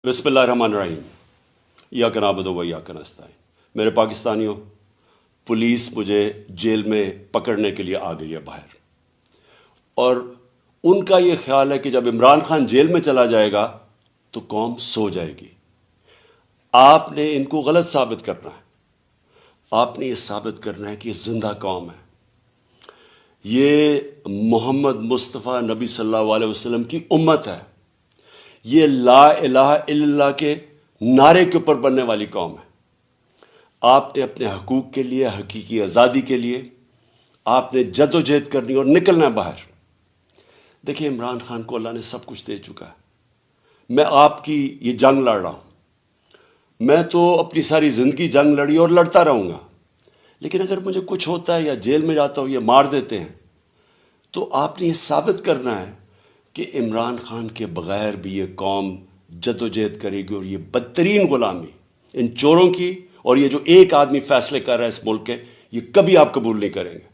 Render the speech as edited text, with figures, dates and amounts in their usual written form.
بسم اللہ الرحمن الرحیم۔ ایاک نعبد و ایاک نستعین۔ میرے پاکستانیوں، پولیس مجھے جیل میں پکڑنے کے لیے آ گئی ہے باہر، اور ان کا یہ خیال ہے کہ جب عمران خان جیل میں چلا جائے گا تو قوم سو جائے گی۔ آپ نے ان کو غلط ثابت کرنا ہے۔ آپ نے یہ ثابت کرنا ہے کہ یہ زندہ قوم ہے، یہ محمد مصطفیٰ نبی صلی اللہ علیہ وسلم کی امت ہے، یہ لا الہ الا اللہ کے نعرے کے اوپر بننے والی قوم ہے۔ آپ نے اپنے حقوق کے لیے، حقیقی آزادی کے لیے آپ نے جد و جہد کرنی اور نکلنا ہے باہر۔ دیکھیں، عمران خان کو اللہ نے سب کچھ دے چکا ہے۔ میں آپ کی یہ جنگ لڑ رہا ہوں، میں تو اپنی ساری زندگی جنگ لڑی اور لڑتا رہوں گا، لیکن اگر مجھے کچھ ہوتا ہے یا جیل میں جاتا ہوں یا مار دیتے ہیں تو آپ نے یہ ثابت کرنا ہے کہ عمران خان کے بغیر بھی یہ قوم جد و جہد کرے گی، اور یہ بدترین غلامی ان چوروں کی، اور یہ جو ایک آدمی فیصلے کر رہا ہے اس ملک کے، یہ کبھی آپ قبول نہیں کریں گے۔